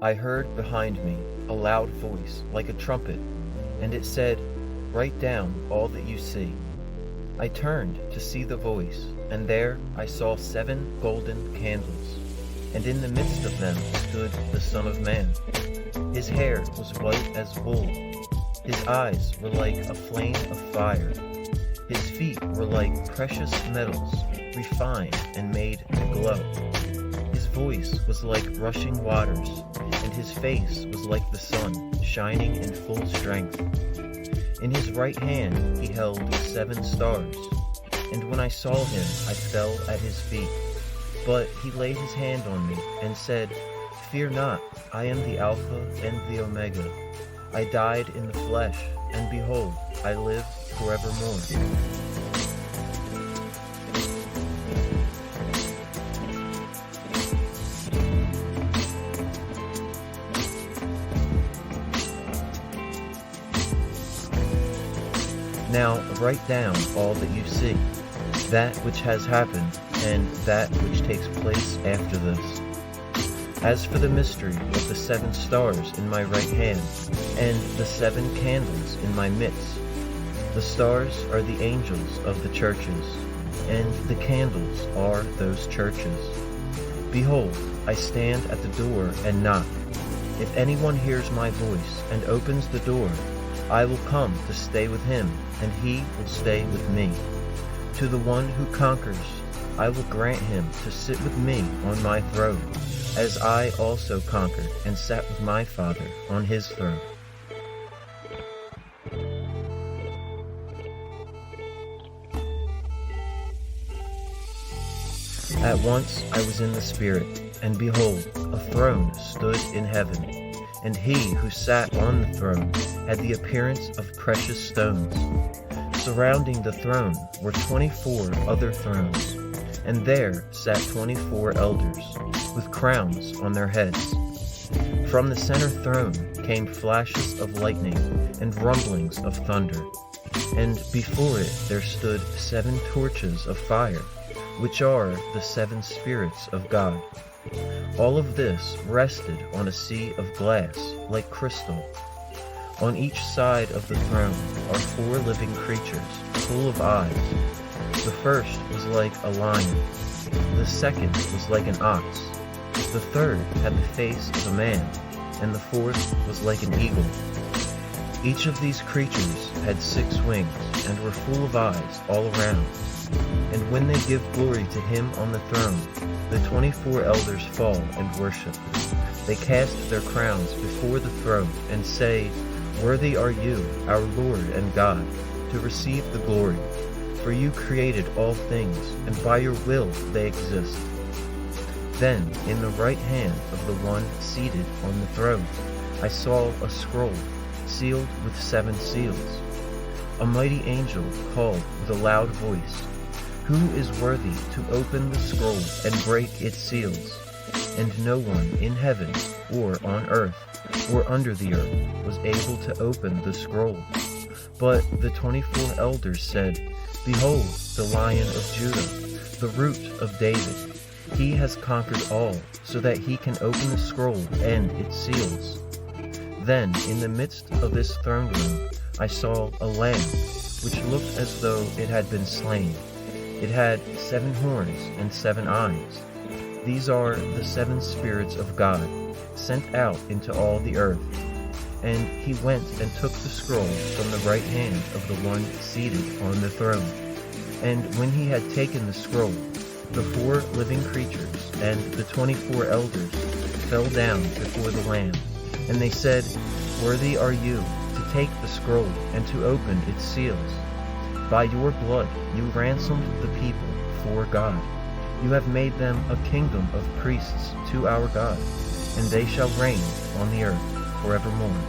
I heard behind me a loud voice like a trumpet, and it said, "Write down all that you see." I turned to see the voice, and there I saw 7 golden candles, and in the midst of them stood the Son of Man. His hair was white as wool. His eyes were like a flame of fire. His feet were like precious metals, refined and made to glow. His voice was like rushing waters, and his face was like the sun, shining in full strength. In his right hand he held 7 stars, and when I saw him I fell at his feet. But he laid his hand on me and said, "Fear not, I am the Alpha and the Omega. I died in the flesh, and behold, I live forevermore." Now write down all that you see, that which has happened, and that which takes place after this. As for the mystery of the 7 stars in my right hand, and the 7 candles in my midst, the stars are the angels of the churches, and the candles are those churches. Behold, I stand at the door and knock. If anyone hears my voice and opens the door, I will come to stay with him, and he will stay with me. To the one who conquers, I will grant him to sit with me on my throne, as I also conquered and sat with my Father on his throne. At once I was in the Spirit, and behold, a throne stood in heaven, and he who sat on the throne had the appearance of precious stones. Surrounding the throne were 24 other thrones, and there sat 24 elders, with crowns on their heads. From the center throne came flashes of lightning and rumblings of thunder, and before it there stood 7 torches of fire, which are the 7 spirits of God. All of this rested on a sea of glass like crystal. On each side of the throne are 4 living creatures, full of eyes. The first was like a lion, the second was like an ox, the third had the face of a man, and the fourth was like an eagle. Each of these creatures had 6 wings, and were full of eyes all around. And when they give glory to him on the throne, the 24 elders fall and worship. They cast their crowns before the throne and say, "Worthy are you, our Lord and God, to receive the glory, for you created all things, and by your will they exist." Then, in the right hand of the one seated on the throne, I saw a scroll, sealed with 7 seals. A mighty angel called with a loud voice, "Who is worthy to open the scroll and break its seals?" And no one in heaven, or on earth, or under the earth was able to open the scroll. But the 24 elders said, "Behold, the Lion of Judah, the Root of David. He has conquered all, so that he can open the scroll and its seals." Then, in the midst of this throne room, I saw a lamb, which looked as though it had been slain. It had 7 horns and 7 eyes. These are the 7 spirits of God, sent out into all the earth. And he went and took the scroll from the right hand of the one seated on the throne. And when he had taken the scroll, the 4 living creatures and the 24 elders fell down before the Lamb. And they said, "Worthy are you to take the scroll and to open its seals. By your blood you ransomed the people for God. You have made them a kingdom of priests to our God, and they shall reign on the earth forevermore."